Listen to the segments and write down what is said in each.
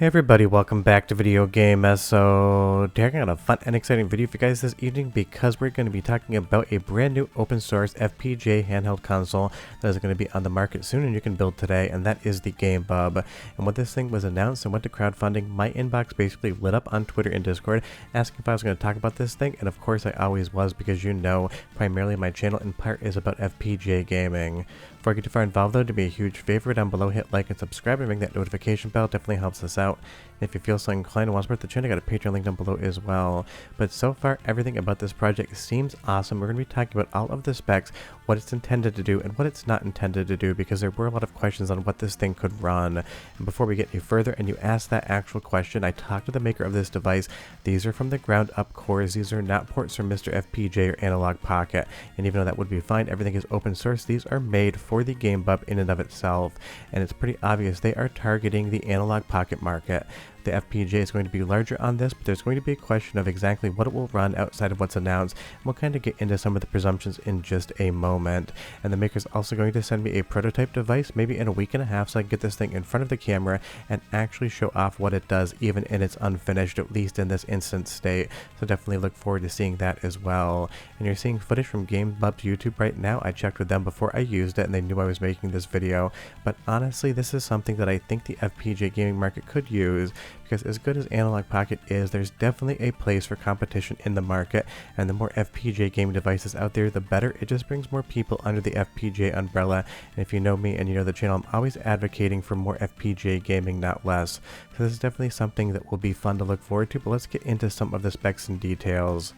Hey everybody, welcome back to Video Game. So today I got a fun and exciting video for you guys this evening because we're going to be talking about a brand new open source FPGA handheld console that is going to be on the market soon and you can build today, and that is the Game Bub. And when this thing was announced and went to crowdfunding, my inbox basically lit up on Twitter and Discord asking if I was going to talk about this thing, and of course I always was, because you know primarily my channel in part is about FPGA gaming. Before I get too far involved though, do me a huge favor down below, hit like and subscribe and ring that notification bell, definitely helps us out. And if you feel so inclined and want to support the channel, I got a Patreon link down below as well. But so far, everything about this project seems awesome. We're going to be talking about all of the specs, what it's intended to do, and what it's not intended to do, because there were a lot of questions on what this thing could run. And before we get any further and you ask that actual question, I talked to the maker of this device. These are from the ground up cores. These are not ports from MiSTer FPGA or Analogue Pocket. And even though that would be fine, everything is open source. These are made for the Game Bub in and of itself. And it's pretty obvious they are targeting the Analogue Pocket market. The FPGA is going to be larger on this, but there's going to be a question of exactly what it will run outside of what's announced, and we'll kind of get into some of the presumptions in just a moment. And the maker's also going to send me a prototype device maybe in a week and a half so I can get this thing in front of the camera and actually show off what it does even in its unfinished, at least in this instant state. So definitely look forward to seeing that as well. And you're seeing footage from Game Bub's YouTube right now. I checked with them before I used it and they knew I was making this video, but honestly this is something that I think the FPGA gaming market could use, because as good as Analogue Pocket is, there's definitely a place for competition in the market, and the more FPGA gaming devices out there, the better. It just brings more people under the FPGA umbrella, and if you know me and you know the channel, I'm always advocating for more FPGA gaming, not less. So this is definitely something that will be fun to look forward to, but let's get into some of the specs and details.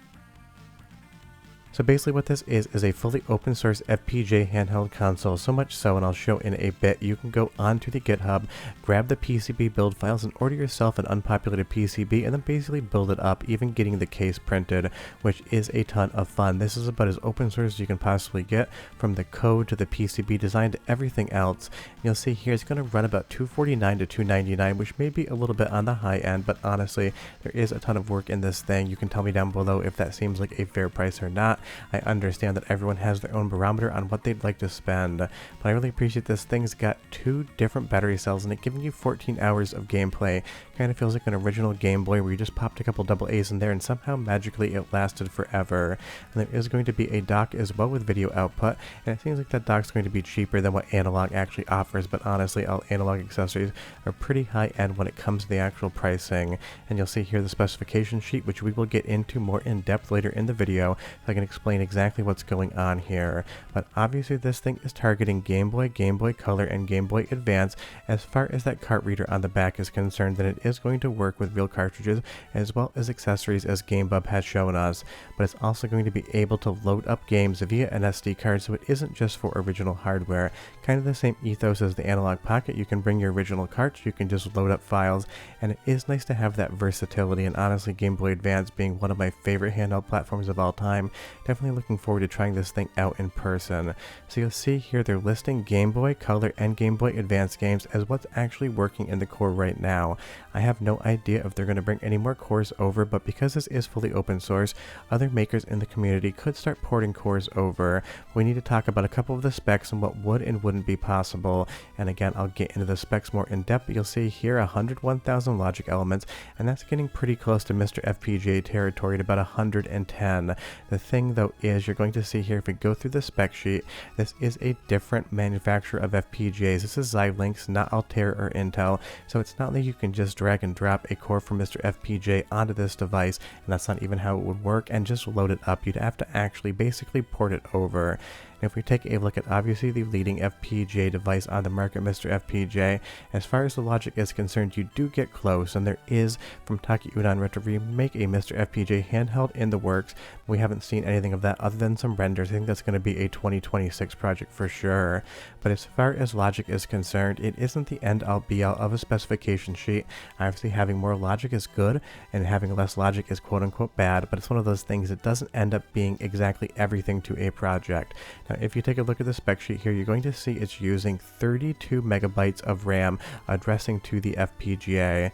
So basically what this is a fully open source FPGA handheld console, so much so, and I'll show in a bit, you can go onto the GitHub, grab the PCB build files and order yourself an unpopulated PCB and then basically build it up, even getting the case printed, which is a ton of fun. This is about as open source as you can possibly get, from the code to the PCB design to everything else. And you'll see here it's going to run about $249 to $299, which may be a little bit on the high end, but honestly there is a ton of work in this thing. You can tell me down below if that seems like a fair price or not. I understand that everyone has their own barometer on what they'd like to spend, but I really appreciate this thing's got 2 different battery cells and it giving you 14 hours of gameplay. Kind of feels like an original Game Boy where you just popped a couple double A's in there and somehow magically it lasted forever. And there is going to be a dock as well with video output, and it seems like that dock's going to be cheaper than what Analogue actually offers, but honestly all Analogue accessories are pretty high end when it comes to the actual pricing. And you'll see here the specification sheet, which we will get into more in depth later in the video, so I can explain exactly what's going on here. But obviously this thing is targeting Game Boy, Game Boy Color, and Game Boy Advance as far as that cart reader on the back is concerned. Then it is going to work with real cartridges as well as accessories, as Game Bub has shown us, but it's also going to be able to load up games via an SD card, so it isn't just for original hardware. Kind of the same ethos as the Analogue Pocket. You can bring your original carts, you can just load up files, and it is nice to have that versatility. And honestly, Game Boy Advance being one of my favorite handheld platforms of all time, definitely looking forward to trying this thing out in person. So you'll see here they're listing Game Boy Color and Game Boy Advance games as what's actually working in the core right now. I have no idea if they're going to bring any more cores over, but because this is fully open source, other makers in the community could start porting cores over. We need to talk about a couple of the specs and what would and wouldn't be possible, and again I'll get into the specs more in depth, but you'll see here 101,000 logic elements, and that's getting pretty close to MiSTer FPGA territory at about 110. The thing though is, you're going to see here, if we go through the spec sheet, this is a different manufacturer of FPGAs. This is Xilinx, not Altera or Intel, so it's not that you can just drag and drop a core from MiSTer FPGA onto this device, and that's not even how it would work, and just load it up. You'd have to actually basically port it over. If we take a look at obviously the leading FPGA device on the market, MiSTer FPGA, as far as the logic is concerned, you do get close, and there is, from Taki Udon Retro, make a MiSTer FPGA handheld in the works. We haven't seen anything of that other than some renders. I think that's going to be a 2026 project for sure. But as far as logic is concerned, it isn't the end all be all of a specification sheet. Obviously having more logic is good, and having less logic is quote unquote bad, but it's one of those things that doesn't end up being exactly everything to a project. Now, if you take a look at the spec sheet here, you're going to see it's using 32 megabytes of RAM addressing to the FPGA.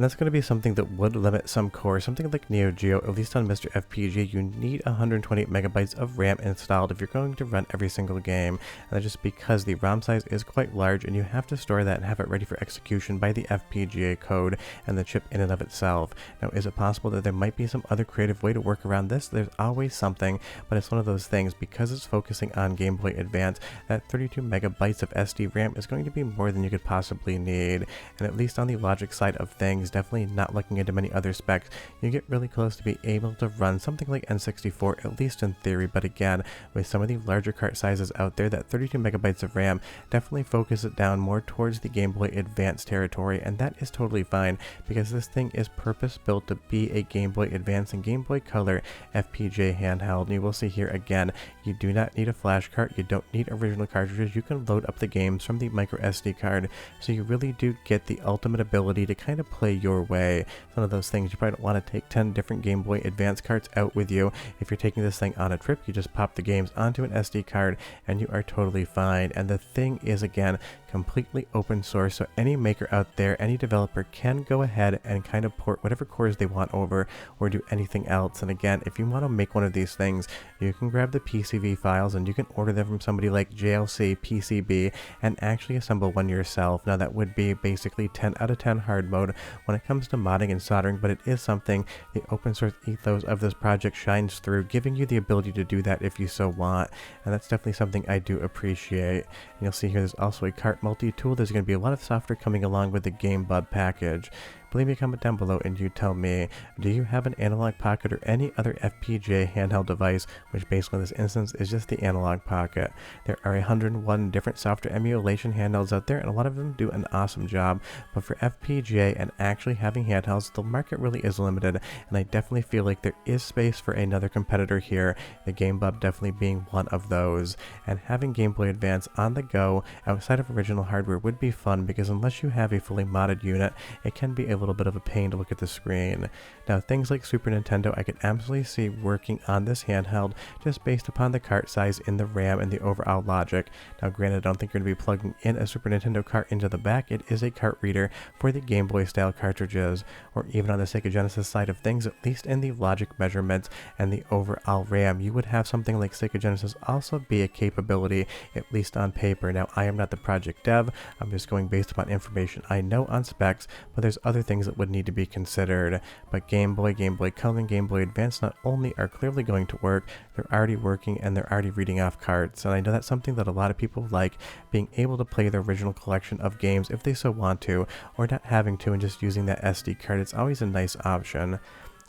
And that's going to be something that would limit some cores. Something like Neo Geo, at least on MiSTer FPGA, you need 128 megabytes of RAM installed if you're going to run every single game. And that's just because the ROM size is quite large and you have to store that and have it ready for execution by the FPGA code and the chip in and of itself. Now, is it possible that there might be some other creative way to work around this? There's always something, but it's one of those things, because it's focusing on Game Boy Advance, that 32 megabytes of SD RAM is going to be more than you could possibly need. And at least on the logic side of things, definitely not looking into many other specs, you get really close to be able to run something like N64, at least in theory. But again, with some of the larger cart sizes out there, that 32 megabytes of RAM definitely focus it down more towards the Game Boy Advance territory, and that is totally fine because this thing is purpose built to be a Game Boy Advance and Game Boy Color FPGA handheld. And you will see here again, you do not need a flash cart, you don't need original cartridges, you can load up the games from the micro SD card, so you really do get the ultimate ability to kind of play your way. It's one of those things, you probably don't want to take 10 different Game Boy Advance carts out with you. If you're taking this thing on a trip, you just pop the games onto an SD card and you are totally fine. And the thing is, again, completely open source, so any maker out there, any developer can go ahead and kind of port whatever cores they want over or do anything else. And again, if you want to make one of these things, you can grab the PCB files and you can order them from somebody like JLC PCB and actually assemble one yourself. Now that would be basically 10 out of 10 hard mode when it comes to modding and soldering, but it is something the open source ethos of this project shines through, giving you the ability to do that if you so want, and that's definitely something I do appreciate. And you'll see here there's also a cart multi-tool. There's going to be a lot of software coming along with the Game Bub package. Leave me a comment down below and you tell me, do you have an Analogue Pocket or any other FPGA handheld device, which basically in this instance is just the Analogue Pocket? There are 101 different software emulation handhelds out there, and a lot of them do an awesome job, but for FPGA and actually having handhelds, the market really is limited, and I definitely feel like there is space for another competitor here, the Game Bub definitely being one of those. And having Game Boy Advance on the go outside of original hardware would be fun, because unless you have a fully modded unit, it can be a little bit of a pain to look at the screen. Now, things like Super Nintendo I could absolutely see working on this handheld just based upon the cart size in the RAM and the overall logic. Now granted, I don't think you're going to be plugging in a Super Nintendo cart into the back. It is a cart reader for the Game Boy style cartridges, or even on the Sega Genesis side of things, at least in the logic measurements and the overall RAM, you would have something like Sega Genesis also be a capability, at least on paper. Now, I am not the project dev, I'm just going based upon information I know on specs, but there's other things that would need to be considered. But Game Boy, Game Boy Color, and Game Boy Advance not only are clearly going to work, they're already working and they're already reading off carts. And I know that's something that a lot of people like, being able to play the original collection of games if they so want to, or not having to and just using that SD card. It's always a nice option.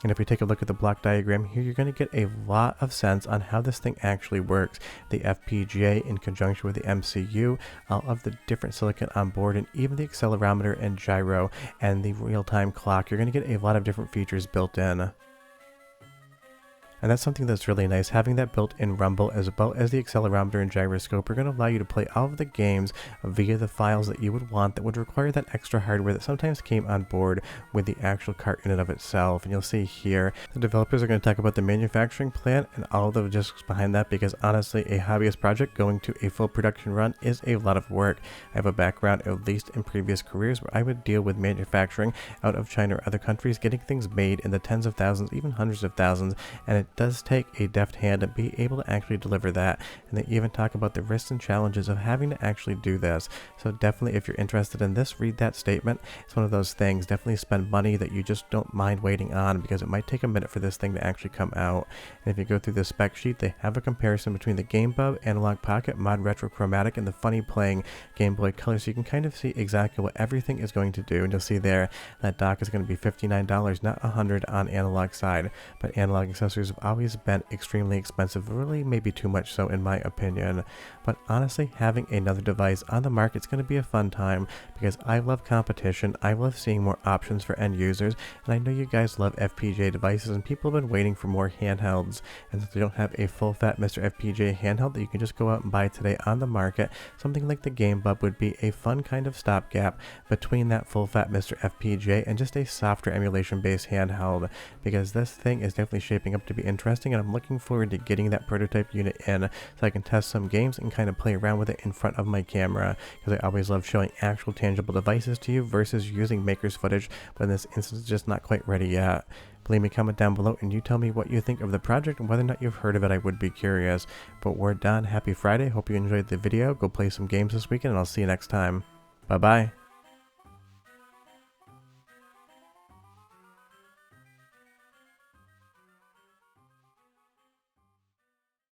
And if we take a look at the block diagram here, you're going to get a lot of sense on how this thing actually works. The FPGA in conjunction with the MCU, all of the different silicon on board, and even the accelerometer and gyro and the real-time clock. You're going to get a lot of different features built in. And that's something that's really nice. Having that built-in rumble as well as the accelerometer and gyroscope are going to allow you to play all of the games via the files that you would want that would require that extra hardware that sometimes came on board with the actual cart in and of itself. And you'll see here, the developers are going to talk about the manufacturing plant and all of the logistics behind that, because honestly, a hobbyist project going to a full production run is a lot of work. I have a background, at least in previous careers, where I would deal with manufacturing out of China or other countries, getting things made in the tens of thousands, even hundreds of thousands, and it does take a deft hand to be able to actually deliver that. And they even talk about the risks and challenges of having to actually do this. So definitely, if you're interested in this, read that statement. It's one of those things. Definitely spend money that you just don't mind waiting on, because it might take a minute for this thing to actually come out. And if you go through the spec sheet, they have a comparison between the Game Bub, Analogue Pocket, Mod Retro Chromatic, and the funny playing Game Boy Color, so you can kind of see exactly what everything is going to do. And you'll see there that dock is going to be $59, not $100 on Analog side. But Analog accessories have always been extremely expensive, really maybe too much so in my opinion. But honestly, having another device on the market is going to be a fun time, because I love competition, I love seeing more options for end users, and I know you guys love FPGA devices, and people have been waiting for more handhelds. And since they don't have a full fat MiSTer FPGA handheld that you can just go out and buy today on the market, something like the Game Bub would be a fun kind of stopgap between that full fat MiSTer FPGA and just a software emulation based handheld, because this thing is definitely shaping up to be interesting, and I'm looking forward to getting that prototype unit in so I can test some games and kind of play around with it in front of my camera, because I always love showing actual tangible devices to you versus using maker's footage, but in this instance it's just not quite ready yet. Leave me a comment down below and you tell me what you think of the project and whether or not you've heard of it. I would be curious. But we're done. Happy Friday. Hope you enjoyed the video. Go play some games this weekend and I'll see you next time. Bye bye.